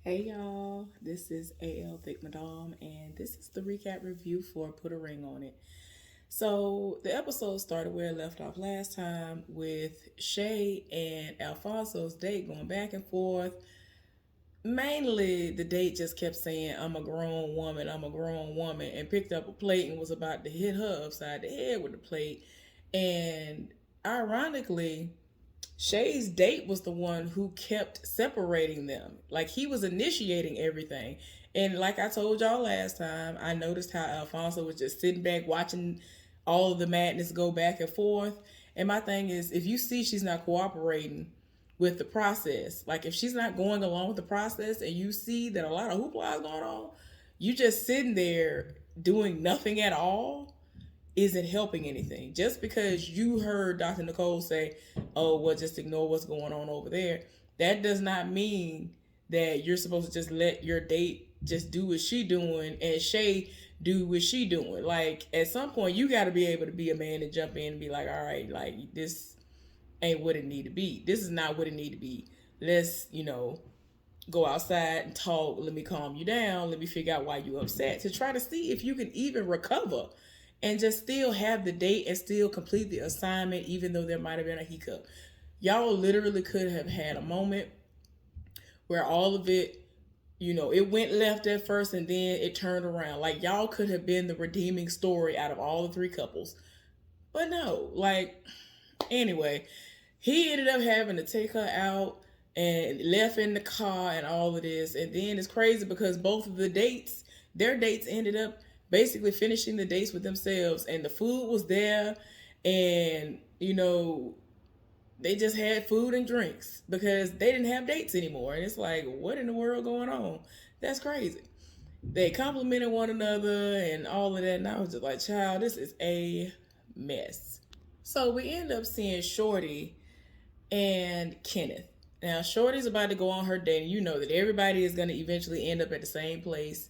Hey y'all, this is AL Thick Madame, and this is the recap review for Put a Ring on It. So, the episode started where it left off last time with Shay and Alfonso's date going back and forth. Mainly, the date just kept saying, I'm a grown woman, and picked up a plate and was about to hit her upside the head with the plate. And ironically, Shay's date was the one who kept separating them. Like he was initiating everything. And like I told y'all last time, I noticed how Alfonso was just sitting back watching all of the madness go back and forth. And my thing is, if you see she's not cooperating with the process, like if she's not going along with the process and you see that a lot of hoopla is going on, you just sitting there doing nothing at all isn't helping anything. Just because you heard Dr. Nicole say, oh, well, just ignore what's going on over there, that does not mean that you're supposed to just let your date just do what she doing and Shay do what she doing. Like, at some point, you got to be able to be a man and jump in and be like, all right, like, this ain't what it need to be. This is not what it need to be. Let's, go outside and talk. Let me calm you down. Let me figure out why you upset to try to see if you can even recover and just still have the date and still complete the assignment, even though there might have been a hiccup. Y'all literally could have had a moment where all of it, it went left at first and then it turned around. Like, y'all could have been the redeeming story out of all the three couples. But no, like, anyway, he ended up having to take her out and left in the car and all of this. And then it's crazy because both of their dates ended up basically finishing the dates with themselves, and the food was there, and they just had food and drinks because they didn't have dates anymore. And it's like, what in the world going on? That's crazy. They complimented one another and all of that, and I was just like, child, this is a mess. So we end up seeing Shorty and Kenneth. Now Shorty's about to go on her date, and you know that everybody is going to eventually end up at the same place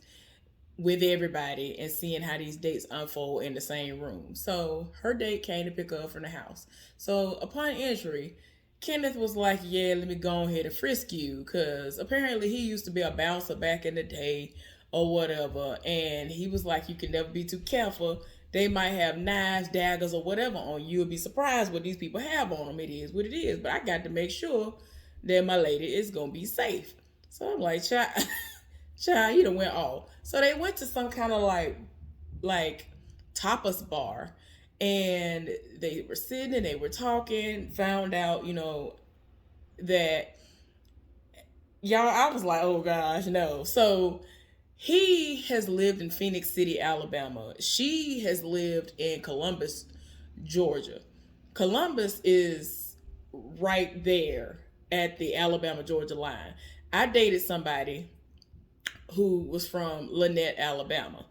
with everybody and seeing how these dates unfold in the same room. So her date came to pick her up from the house. So upon entry, Kenneth was like, yeah, let me go ahead and frisk you, because apparently he used to be a bouncer back in the day or whatever. And he was like, you can never be too careful. They might have knives, daggers, or whatever on you. You'll be surprised what these people have on them. It is what it is. But I got to make sure that my lady is going to be safe. So I'm like, child, you done went all. So they went to some kind of like tapas bar, and they were sitting and they were talking, found out, that y'all, I was like, oh gosh, no. So he has lived in Phoenix City, Alabama. She has lived in Columbus, Georgia. Columbus is right there at the Alabama Georgia line. I dated somebody who was from Lynette, Alabama,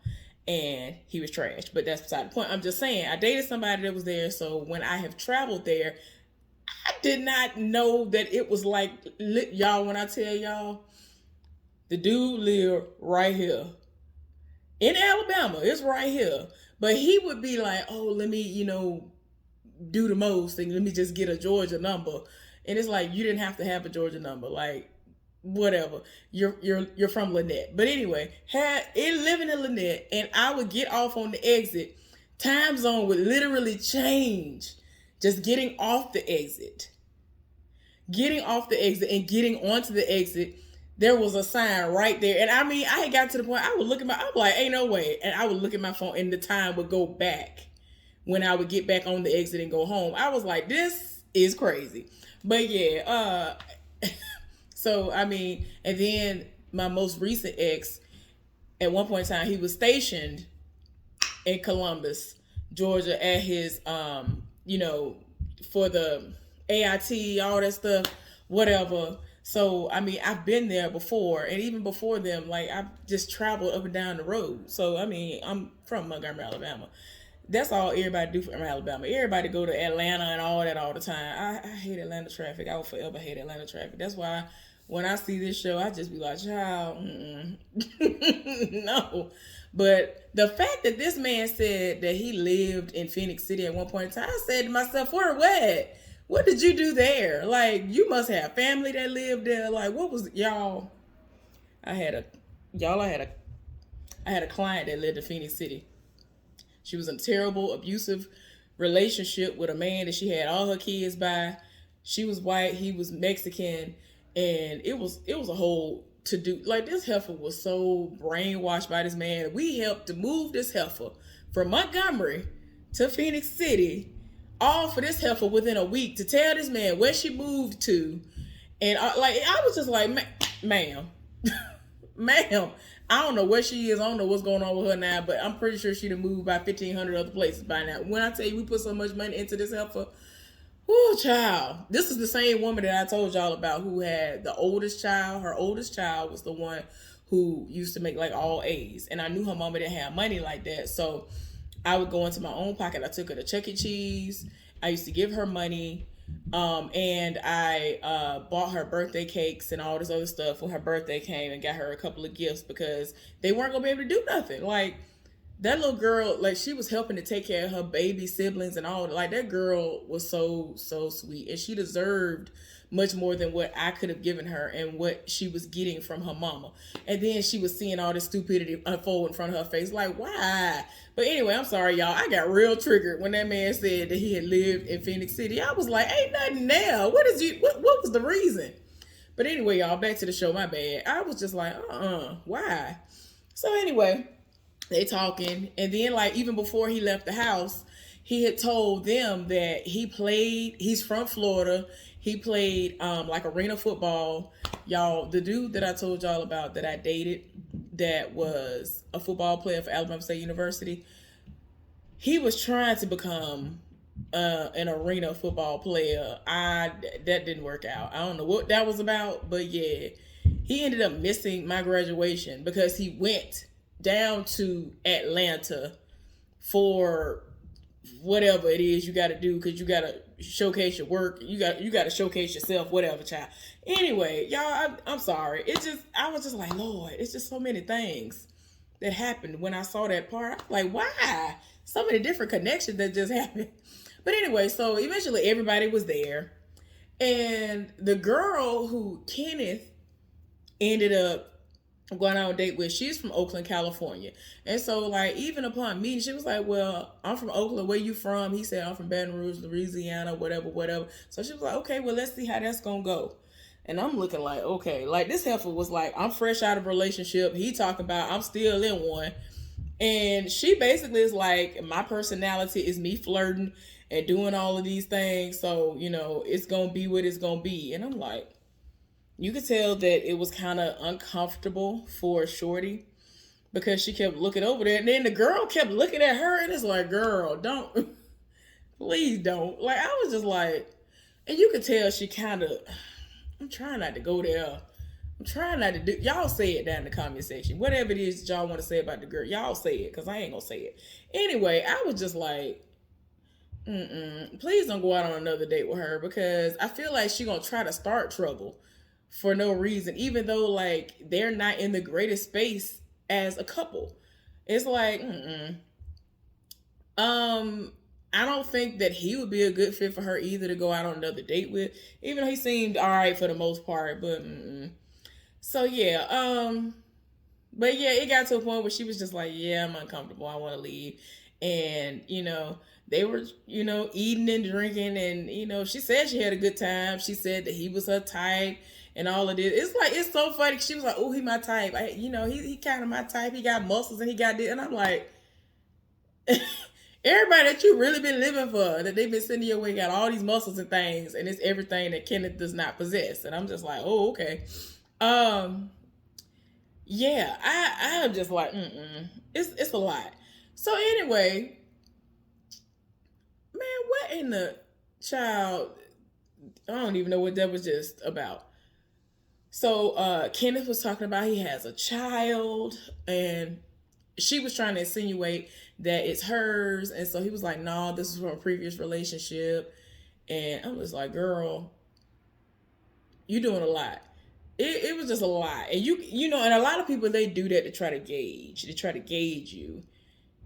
and he was trash, but that's beside the point. I'm just saying, I dated somebody that was there, so when I have traveled there, I did not know that it was like, y'all, when I tell y'all, the dude lived right here in Alabama. It's right here. But he would be like, oh, let me, do the most and let me just get a Georgia number. And it's like, you didn't have to have a Georgia number. Like, whatever. You're from Lynette. But anyway, living in Lynette, and I would get off on the exit. Time zone would literally change. Just getting off the exit. Getting off the exit and getting onto the exit, there was a sign right there. And I mean, I had got to the point I would look at I was like, ain't no way. And I would look at my phone and the time would go back when I would get back on the exit and go home. I was like, this is crazy. But yeah, so I mean, and then my most recent ex, at one point in time, he was stationed in Columbus, Georgia at his for the AIT, all that stuff, whatever. So, I mean, I've been there before, and even before them, like, I've just traveled up and down the road. So, I mean, I'm from Montgomery, Alabama. That's all everybody do from Alabama. Everybody go to Atlanta and all that all the time. I hate Atlanta traffic. I will forever hate Atlanta traffic. That's why when I see this show, I just be like, child, no. But the fact that this man said that he lived in Phoenix City at one point in time, I said to myself, where, what? What did you do there? Like, you must have family that lived there. Like, what was, y'all? I had a y'all. I had a client that lived in Phoenix City. She was in a terrible, abusive relationship with a man that she had all her kids by. She was white, he was Mexican, and it was a whole to do. Like this heifer was so brainwashed by this man. We helped to move this heifer from Montgomery to Phoenix City, all for this heifer within a week to tell this man where she moved to. And I was just like, ma'am, ma'am, I don't know where she is. I don't know what's going on with her now, but I'm pretty sure she'd have moved by 1,500 other places by now. When I tell you we put so much money into this heifer, whoo, child. This is the same woman that I told y'all about who had the oldest child. Her oldest child was the one who used to make like all A's. And I knew her mama didn't have money like that. So I would go into my own pocket. I took her to Chuck E. Cheese. I used to give her money. And I bought her birthday cakes and all this other stuff when her birthday came and got her a couple of gifts because they weren't going to be able to do nothing. Like, that little girl, like, she was helping to take care of her baby siblings and all. Like, that girl was so sweet. And she deserved much more than what I could have given her and what she was getting from her mama. And then she was seeing all this stupidity unfold in front of her face. Like, why? But anyway, I'm sorry, y'all. I got real triggered when that man said that he had lived in Phoenix City. I was like, ain't nothing there. What was the reason? But anyway, y'all, back to the show. My bad. I was just like, why? So anyway, they talking. And then, like, even before he left the house, he had told them that he's from Florida. He played like arena football. Y'all, the dude that I told y'all about that I dated that was a football player for Alabama State University, he was trying to become an arena football player. That didn't work out. I don't know what that was about, but yeah, he ended up missing my graduation because he went down to Atlanta for whatever it is you got to do, because you got to showcase your work, you got to showcase yourself, whatever, child. Anyway, y'all, I'm sorry. I was just like, Lord, it's just so many things that happened when I saw that part. I'm like, why? So many different connections that just happened. But anyway, so eventually everybody was there, and the girl who Kenneth ended up going on a date with, she's from Oakland, California. And so, like, even upon meeting, she was like, well, I'm from Oakland, where you from? He said, I'm from Baton Rouge, Louisiana, whatever. So she was like, okay, well, let's see how that's gonna go. And I'm looking like, okay, like, this heifer was like, I'm fresh out of a relationship. He talking about I'm still in one. And she basically is like, my personality is me flirting and doing all of these things. So, it's gonna be what it's gonna be. And I'm like, you could tell that it was kind of uncomfortable for Shorty because she kept looking over there. And then the girl kept looking at her, and it's like, girl, don't, please don't. Like, I was just like, and you could tell she kind of, I'm trying not to go there. I'm trying not to do, y'all say it down in the comment section. Whatever it is that y'all want to say about the girl, y'all say it, because I ain't going to say it. Anyway, I was just like, please don't go out on another date with her, because I feel like she going to try to start trouble for no reason, even though, like, they're not in the greatest space as a couple. It's like, I don't think that he would be a good fit for her either to go out on another date with, even though he seemed all right for the most part, but so yeah, but yeah, it got to a point where she was just like, yeah, I'm uncomfortable, I want to leave. And they were eating and drinking, and she said she had a good time. She said that he was her type and all of this. It's like, it's so funny. She was like, oh, he my type. He kind of my type. He got muscles and he got this. And I'm like, everybody that you really been living for, that they've been sending your way, got all these muscles and things, and it's everything that Kenneth does not possess. And I'm just like, oh, okay. Yeah, I'm just like, it's a lot. So anyway, man, what in the child? I don't even know what that was just about. So Kenneth was talking about he has a child, and she was trying to insinuate that it's hers. And so he was like, no, this is from a previous relationship. And I was like, girl, you doing a lot. It was just a lot. And and a lot of people, they do that to try to gauge. They try to gauge you.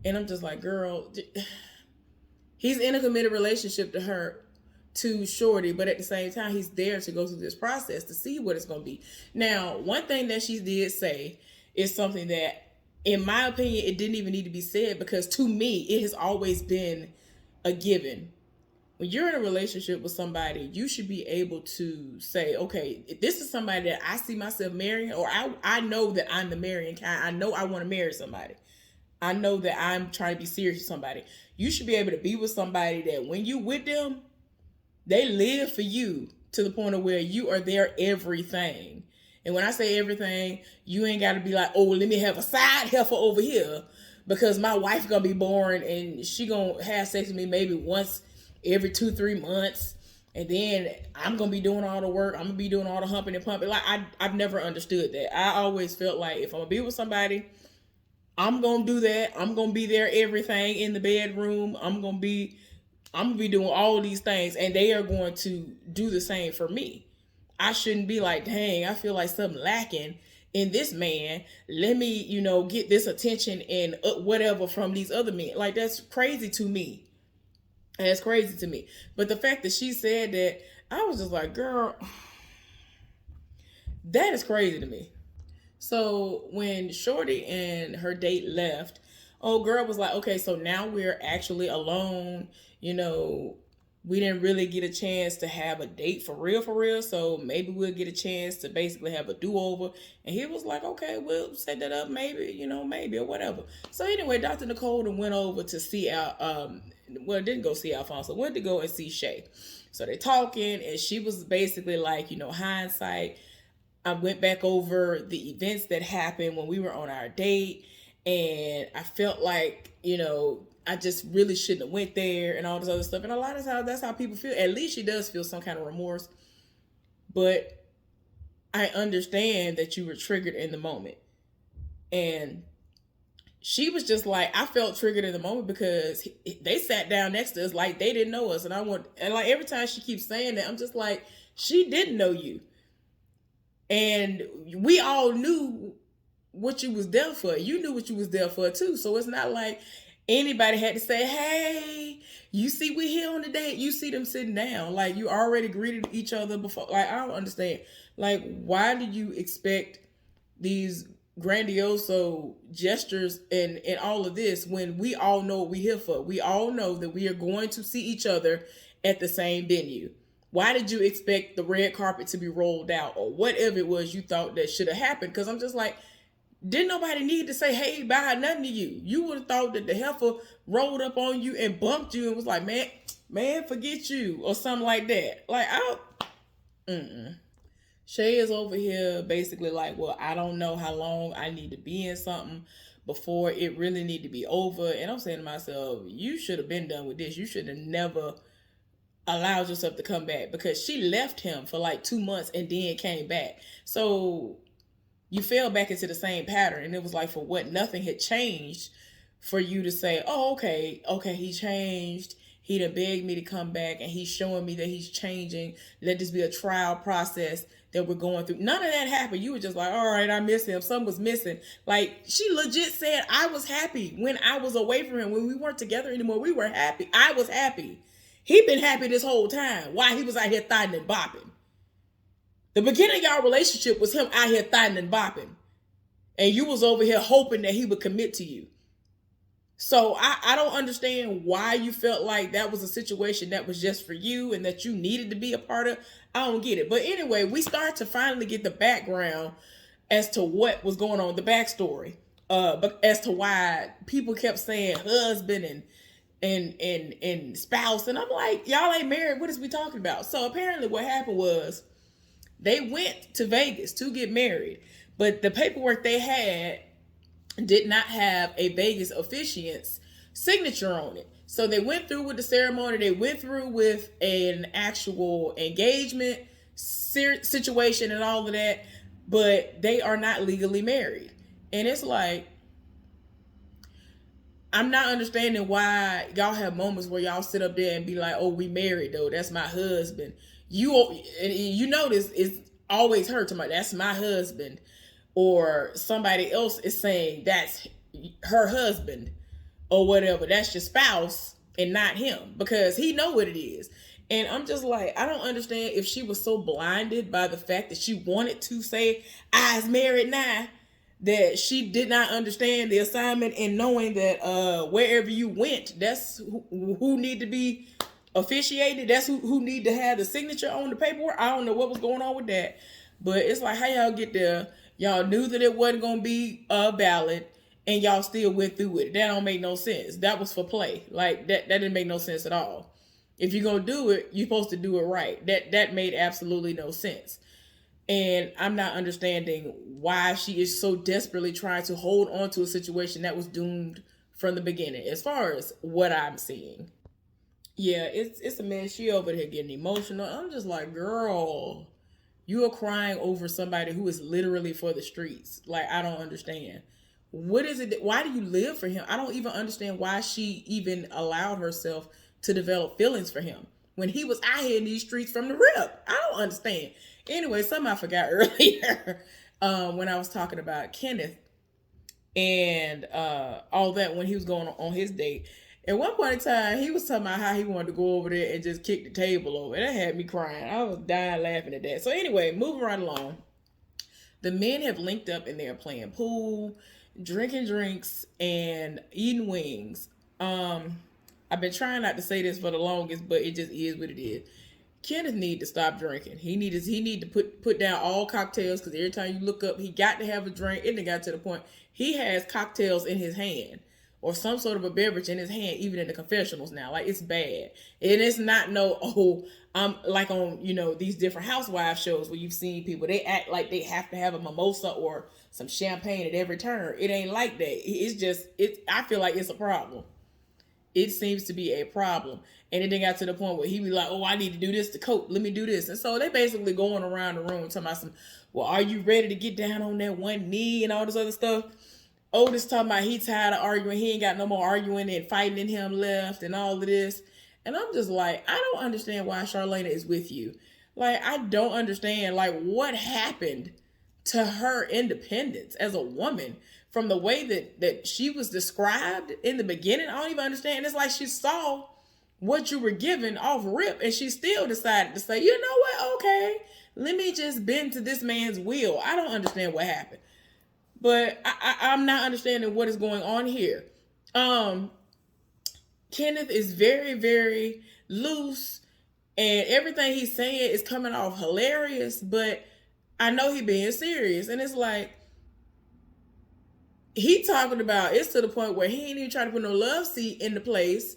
And I'm just like, girl, he's in a committed relationship to her to Shorty, but at the same time, he's there to go through this process to see what it's going to be. Now, one thing that she did say is something that, in my opinion, it didn't even need to be said, because to me, it has always been a given. When you're in a relationship with somebody, you should be able to say, okay, if this is somebody that I see myself marrying, or I know that I'm the marrying kind, I know I want to marry somebody, I know that I'm trying to be serious with somebody, you should be able to be with somebody that when you with them, they live for you to the point of where you are their everything. And when I say everything, you ain't got to be like, oh, let me have a side heifer over here because my wife gonna be born and she gonna have sex with me maybe once every 2-3 months, and then I'm gonna be doing all the work. I'm gonna be doing all the humping and pumping. Like I've never understood that. I always felt like if I'm gonna be with somebody, I'm gonna do that. I'm gonna be their everything in the bedroom. I'm gonna be doing all these things, and they are going to do the same for me. I shouldn't be like, dang, I feel like something lacking in this man. Let me, get this attention and whatever from these other men. Like, that's crazy to me. And it's crazy to me. But the fact that she said that, I was just like, girl, that is crazy to me. So when Shorty and her date left, old girl was like, okay, so now we're actually alone. We didn't really get a chance to have a date for real. So maybe we'll get a chance to basically have a do-over. And he was like, okay, we'll set that up maybe, maybe or whatever. So anyway, Dr. Nicole went over to see didn't go see Alfonso, went to go and see Shay. So they're talking, and she was basically like, hindsight. I went back over the events that happened when we were on our date, and I felt like, I just really shouldn't have went there and all this other stuff. And a lot of times that's how people feel. At least she does feel some kind of remorse. But I understand that you were triggered in the moment. And she was just like, I felt triggered in the moment because they sat down next to us like they didn't know us. And like every time she keeps saying that, I'm just like, she didn't know you. And we all knew what you was there for. You knew what you was there for too. So it's not like anybody had to say, hey, you see we here on the date. You see them sitting down. Like, you already greeted each other before. Like, I don't understand. Like, why do you expect these grandiose gestures and all of this when we all know what we're here for? We all know that we are going to see each other at the same venue. Why did you expect the red carpet to be rolled out or whatever it was you thought that should have happened? Because I'm just like, didn't nobody need to say, hey, bye, nothing to you. You would have thought that the heifer rolled up on you and bumped you and was like, man, forget you, or something like that. Like, Shay is over here basically like, well, I don't know how long I need to be in something before it really need to be over. And I'm saying to myself, you should have been done with this. You should have never allowed yourself to come back, because she left him for like 2 months and then came back. So you fell back into the same pattern, and it was like, for what? Nothing had changed for you to say, oh, okay, he changed. He done begged me to come back, and he's showing me that he's changing. Let this be a trial process that we're going through. None of that happened. You were just like, all right, I miss him. Something was missing. Like, she legit said, I was happy when I was away from him. When we weren't together anymore, we were happy. I was happy. He been happy this whole time while he was out here thotting and bopping. The beginning of y'all relationship was him out here thotting and bopping. And you was over here hoping that he would commit to you. So I don't understand why you felt like that was a situation that was just for you and that you needed to be a part of. I don't get it. But anyway, we start to finally get the background as to what was going on, the backstory. But as to why people kept saying husband and spouse. And I'm like, y'all ain't married. What is we talking about? So apparently what happened was they went to Vegas to get married. But the paperwork they had did not have a Vegas officiant's signature on it. So they went through with the ceremony. They went through with an actual engagement situation and all of that. But they are not legally married. And it's like, I'm not understanding why y'all have moments where y'all sit up there and be like, oh, we married though. That's my husband. You notice it's always her to my, that's my husband. Or somebody else is saying that's her husband or whatever. That's your spouse and not him, because he know what it is. And I'm just like, I don't understand if she was so blinded by the fact that she wanted to say, I's married now, that she did not understand the assignment, and knowing that wherever you went, that's who need to be officiated. That's who need to have the signature on the paperwork. I don't know what was going on with that. But it's like, how y'all get there? Y'all knew that it wasn't going to be valid, and y'all still went through it. That don't make no sense. That was for play. Like, that didn't make no sense at all. If you're going to do it, you're supposed to do it right. That made absolutely no sense. And I'm not understanding why she is so desperately trying to hold on to a situation that was doomed from the beginning, as far as what I'm seeing. Yeah, it's a mess. She over there getting emotional. I'm just like, girl, you are crying over somebody who is literally for the streets. Like, I don't understand. What is it? Why do you live for him? I don't even understand why she even allowed herself to develop feelings for him when he was out here in these streets from the rip. I don't understand. Anyway, something I forgot earlier when I was talking about Kenneth and all that when he was going on his date. At one point in time, he was talking about how he wanted to go over there and just kick the table over. That had me crying. I was dying laughing at that. So anyway, moving right along. The men have linked up and they're playing pool, drinking drinks, and eating wings. I've been trying not to say this for the longest, but it just is what it is. Kenneth need to stop drinking. He need to put down all cocktails, because every time you look up, he got to have a drink. And it got to the point he has cocktails in his hand, or some sort of a beverage in his hand, even in the confessionals now. Like, it's bad. And it's not like on, these different housewife shows where you've seen people, they act like they have to have a mimosa or some champagne at every turn. It ain't like that. I feel like it's a problem. It seems to be a problem. And it then got to the point where he be like, oh, I need to do this to cope. Let me do this. And so they basically going around the room talking about well, are you ready to get down on that one knee and all this other stuff? Otis talking about he tired of arguing. He ain't got no more arguing and fighting in him left and all of this. And I'm just like, I don't understand why Charlena is with you. Like, I don't understand, like, what happened to her independence as a woman from the way that she was described in the beginning. I don't even understand. It's like she saw what you were given off rip, and she still decided to say, you know what, okay, let me just bend to this man's will. I don't understand what happened. But I'm not understanding what is going on here. Kenneth is very, very loose, and everything he's saying is coming off hilarious, but I know he being serious. And it's like, he talking about, it's to the point where he ain't even trying to put no love seat in the place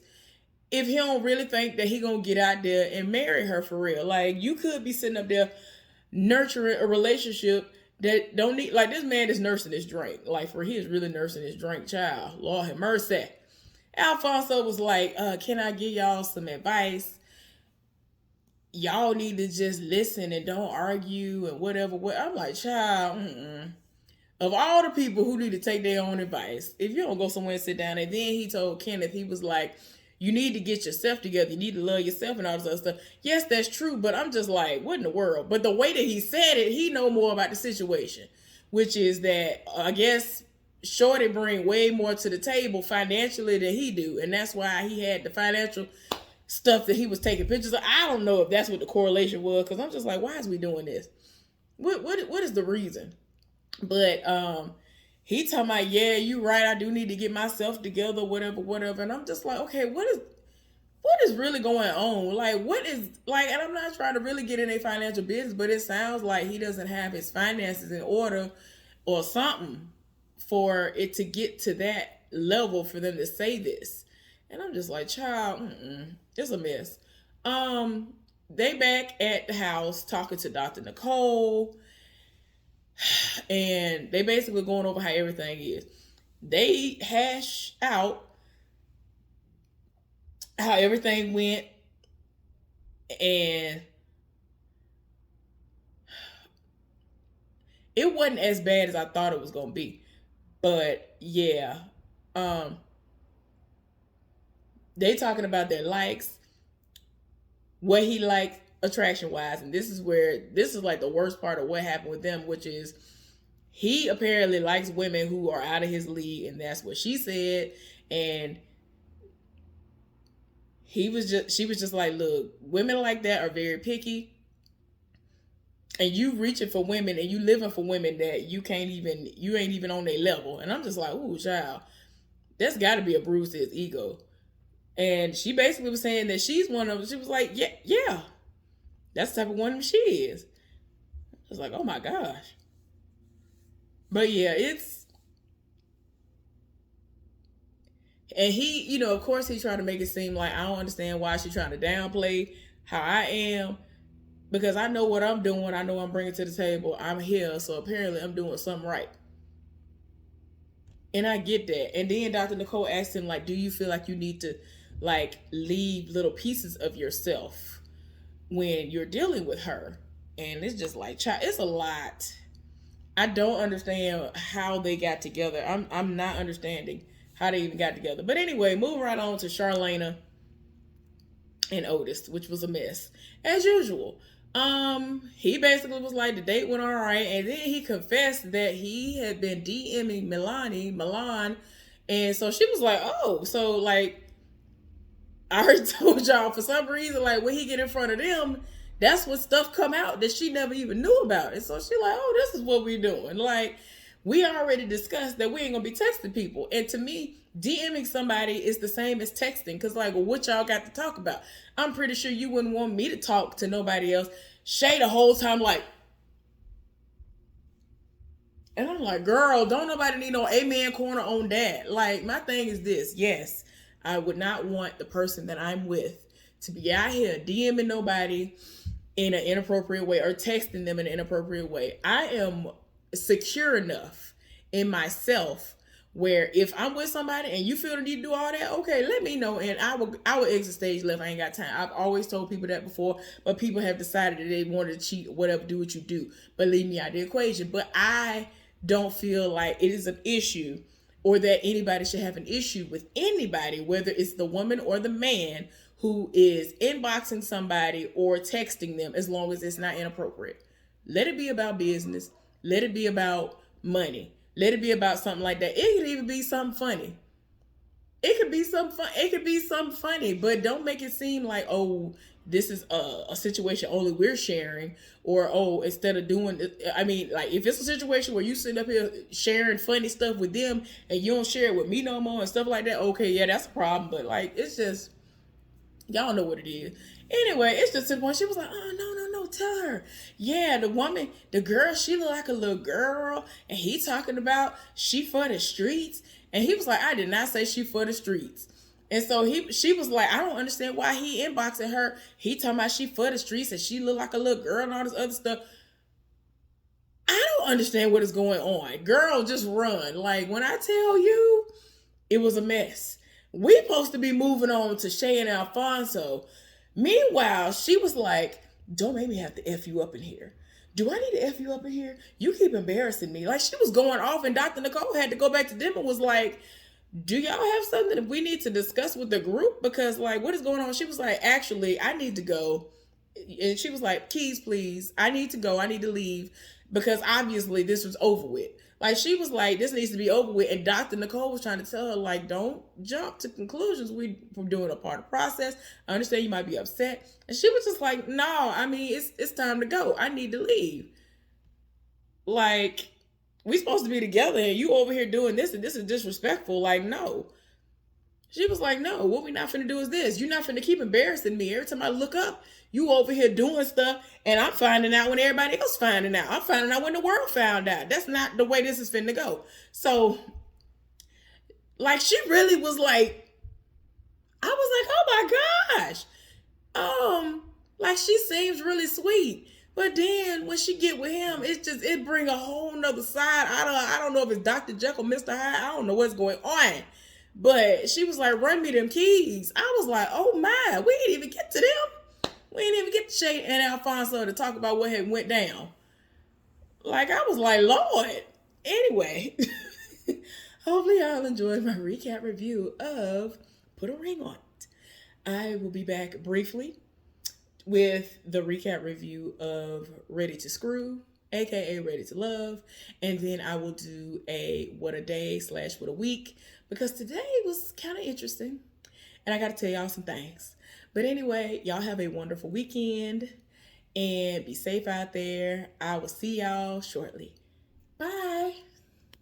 if he don't really think that he gonna get out there and marry her for real. Like, you could be sitting up there nurturing a relationship that don't need, like, this man is nursing his drink. Like, for he is really nursing his drink, child. Lord have mercy. Alfonso was like, can I give y'all some advice? Y'all need to just listen and don't argue and whatever. I'm like, child, of all the people who need to take their own advice, if you don't go somewhere and sit down. And then he told Kenneth, he was like, you need to get yourself together. You need to love yourself and all this other stuff. Yes, that's true, but I'm just like, what in the world? But the way that he said it, he know more about the situation, which is that, I guess, Shorty bring way more to the table financially than he do. And that's why he had the financial stuff that he was taking pictures of. I don't know if that's what the correlation was, because I'm just like, why is we doing this? What is the reason? But he talking about, yeah, you right, I do need to get myself together, whatever. And I'm just like, okay, what is really going on? Like, what is, like, and I'm not trying to really get in a financial business, but it sounds like he doesn't have his finances in order or something for it to get to that level for them to say this. And I'm just like, child, it's a mess. They back at the house talking to Dr. Nicole, and they basically going over how everything is. They hash out how everything went, and it wasn't as bad as I thought it was gonna be. But yeah, they talking about their likes, what he likes attraction wise, and this is like the worst part of what happened with them, which is he apparently likes women who are out of his league, and that's what she said. And she was just like, look, women like that are very picky, and you reaching for women and you living for women that you ain't even on their level. And I'm just like, ooh, child, that's got to be a bruise to his ego. And she basically was saying that she's one of them. She was like, yeah, yeah, that's the type of woman she is. I was like, oh my gosh. But yeah, it's, and he, of course, he tried to make it seem like I don't understand why she's trying to downplay how I am, because I know what I'm doing. I know I'm bringing to the table. I'm here, so apparently I'm doing something right. And I get that. And then Dr. Nicole asked him, like, do you feel like you need to, like, leave little pieces of yourself when you're dealing with her? And it's just like, child, it's a lot. I don't understand how they got together. I'm not understanding how they even got together. But anyway, moving right on to Charlena and Otis, which was a mess as usual. He basically was like the date went all right, and then he confessed that he had been DMing Milan, and so she was like, "Oh, so like I already told y'all for some reason, like when he get in front of them, that's when stuff come out that she never even knew about." And so she like, "Oh, this is what we doing." Like we already discussed that we ain't gonna be texting people, and to me, DMing somebody is the same as texting, because like, well, what y'all got to talk about? I'm pretty sure you wouldn't want me to talk to nobody else. Shay the whole time like, and I'm like, girl, don't nobody need no amen corner on that. Like, my thing is this. Yes, I would not want the person that I'm with to be out here DMing nobody in an inappropriate way or texting them in an inappropriate way. I am secure enough in myself where if I'm with somebody and you feel the need to do all that, okay, let me know, and I will exit stage left. I ain't got time. I've always told people that before, but people have decided that they wanted to cheat or whatever, do what you do, but leave me out of the equation. But I don't feel like it is an issue or that anybody should have an issue with anybody, whether it's the woman or the man who is inboxing somebody or texting them, as long as it's not inappropriate. Let it be about business. Let it be about money. Let it be about something like that. It could even be something funny. It could be something fun. It could be something funny, but don't make it seem like, oh, this is a situation only we're sharing, or oh, instead of doing, I mean, like if it's a situation where you sit up here sharing funny stuff with them and you don't share it with me no more and stuff like that, okay, yeah, that's a problem. But like, it's just, y'all know what it is. Anyway, it's just to the point. She was like, oh, no, tell her. Yeah, the woman, the girl, she look like a little girl. And he talking about she for the streets. And he was like, I did not say she for the streets. And so she was like, I don't understand why he inboxing her. He talking about she for the streets and she look like a little girl and all this other stuff. I don't understand what is going on. Girl, just run. Like, when I tell you, it was a mess. We supposed to be moving on to Shay and Alfonso. Meanwhile, she was like, don't make me have to F you up in here. Do I need to F you up in here? You keep embarrassing me. Like, she was going off, and Dr. Nicole had to go back to them and was like, do y'all have something that we need to discuss with the group? Because, like, what is going on? She was like, actually, I need to go. And she was like, keys, please. I need to go. I need to leave. Because obviously this was over with. Like, she was like, this needs to be over with. And Dr. Nicole was trying to tell her, like, don't jump to conclusions. We're doing a part of the process. I understand you might be upset. And she was just like, no, I mean, it's time to go. I need to leave. Like, we supposed to be together and you over here doing this and this is disrespectful. Like, no. She was like, no, what we not finna do is this. You're not finna keep embarrassing me. Every time I look up, you over here doing stuff, and I'm finding out when everybody else finding out. I'm finding out when the world found out. That's not the way this is finna go. So, like, she really was like, I was like, oh my gosh. Like, she seems really sweet. But then when she get with him, it bring a whole nother side. I don't know if it's Dr. Jekyll, Mr. Hyde. I don't know what's going on. But she was like, run me them keys. I was like, oh my, we didn't even get to them. We didn't even get to Shay and Alfonso to talk about what had went down. Like, I was like, Lord. Anyway, hopefully y'all enjoyed my recap review of Put a Ring on It. I will be back briefly with the recap review of Ready to Screw, aka Ready to Love, and then I will do a what a day / what a week, because today was kind of interesting. and I got to tell y'all some things. But anyway, y'all have a wonderful weekend and be safe out there. I will see y'all shortly. Bye.